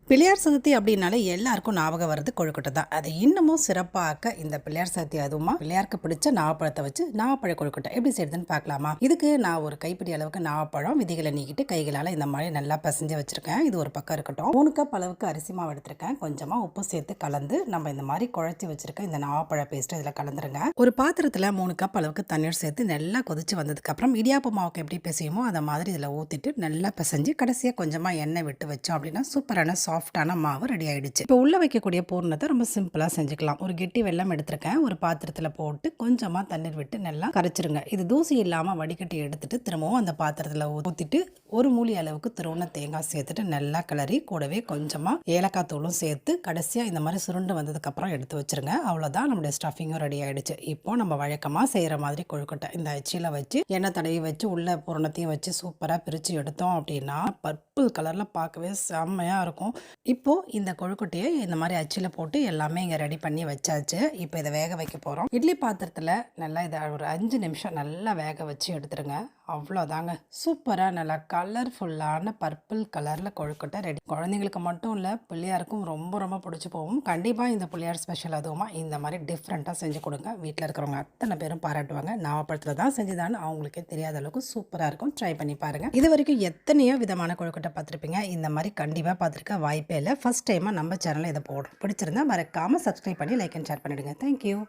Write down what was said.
பிள்ளையார் சதுர்த்தி அப்படின்னாலே எல்லாருக்கும் ஞாபகம் வருது கொழுக்கட்டை தான். அதை இன்னமும் சிறப்பாக்க இந்த பிள்ளையார் சதுர்த்தி அதுவுமா பிள்ளையாருக்கு பிடிச்ச நாவப்பழத்தை வச்சு நாவப்பழ கொழுக்கட்டை எப்படி செய்யுதுன்னு பார்க்கலாமா? இதுக்கு நான் ஒரு கைப்பிடி அளவுக்கு நாவப்பழம் விதிகளை நீக்கிட்டு கைகளால் இந்த மாதிரி நல்லா பசஞ்சு வச்சிருக்கேன். இது ஒரு பக்கம் இருக்கட்டும். 3 கப் அளவுக்கு அரிசி மாவு எடுத்திருக்கேன். கொஞ்சமாக உப்பு சேர்த்து கலந்து நம்ம இந்த மாதிரி குழச்சி வச்சிருக்கேன் இந்த நாவப்பழ பேஸ்ட் இதில் கலந்துருங்க. ஒரு பாத்திரத்தில் 3 கப் அளவுக்கு தண்ணீர் சேர்த்து நல்லா கொதிச்சு வந்ததுக்கு அப்புறம் இடியாப்ப மாவுக்கு எப்படி பிசையுமோ அதை மாதிரி இதில் ஊற்றிட்டு நல்லா பிசைஞ்சு கடைசியாக கொஞ்சமாக எண்ணெய் விட்டு வச்சோம் அப்படின்னா சூப்பரான சாஃப்டான மாவு ரெடி ஆயிடுச்சு. இப்போ உள்ள வைக்கக்கூடிய பூர்ணத்தை ரொம்ப சிம்பிளா செஞ்சுக்கலாம். ஒரு கெட்டி வெல்லம் எடுத்திருக்கேன். ஒரு பாத்திரத்துல போட்டு கொஞ்சமா தண்ணீர் விட்டு நல்லா கரைச்சிருங்க. இது தூசி இல்லாம வடிகட்டி எடுத்துட்டு திரும்பவும் அந்த பாத்திரத்துல ஊத்திட்டு ஒரு மூலி அளவுக்கு துருவன தேங்காய் சேர்த்துட்டு நல்லா கிளறி கூடவே கொஞ்சமா ஏலக்காய் தூளும் சேர்த்து கடைசியா இந்த மாதிரி சுருண்டு வந்ததுக்கு அப்புறம் எடுத்து வச்சிருங்க. அவ்வளவுதான், நம்மளுடைய ஸ்டஃபிங்கும் ரெடி ஆயிடுச்சு. இப்போ நம்ம வழக்கமா செய்யற மாதிரி கொழுக்கட்டை இந்த அச்சில வச்சு எண்ணெய் தடவி வச்சு உள்ள பூரணத்தையும் வச்சு சூப்பரா பிரிச்சு எடுத்தோம் அப்படின்னா பர்பிள் கலர்ல பார்க்கவே செம்மையா இருக்கும். இப்போ இந்த கொழுக்கட்டையை இந்த மாதிரி அச்சில் போட்டு எல்லாமே இங்கே ரெடி பண்ணி வச்சாச்சு. இப்போ இதை வேக வைக்க போகிறோம். இட்லி பாத்திரத்தில் நல்லா இதை ஒரு 5 நிமிஷம் நல்லா வேக வச்சு எடுத்துருங்க. அவ்வளோதாங்க, சூப்பராக நல்லா கலர்ஃபுல்லான பர்பிள் கலரில் கொழுக்கட்டை ரெடி. குழந்தைங்களுக்கு மட்டும் இல்லை, பிள்ளையாருக்கும் ரொம்ப ரொம்ப பிடிச்சி போகும். கண்டிப்பாக இந்த பிள்ளையார் ஸ்பெஷல் அதுவுமா இந்த மாதிரி டிஃப்ரெண்ட்டாக செஞ்சு கொடுங்க. வீட்டில் இருக்கிறவங்க அத்தனை பேரும் பாராட்டுவாங்க. நாவப்பழத்தில் தான் செஞ்சுதான்னு அவங்களுக்கே தெரியாத அளவுக்கு சூப்பராக இருக்கும். ட்ரை பண்ணி பாருங்கள். இது வரைக்கும் எத்தனையோ விதமான கொழுக்கட்டை பார்த்துருப்பீங்க. இந்த மாதிரி கண்டிப்பாக பார்த்துருக்க வாய்ப்பே இல்லை. ஃபஸ்ட் டைமாக நம்ம சேனலில் இதை போடுறோம். பிடிச்சிருந்தா மறக்காமல் சப்ஸ்கிரைப் பண்ணி லைக் அண்ட் ஷேர் பண்ணிவிடுங்க. தேங்க்யூ.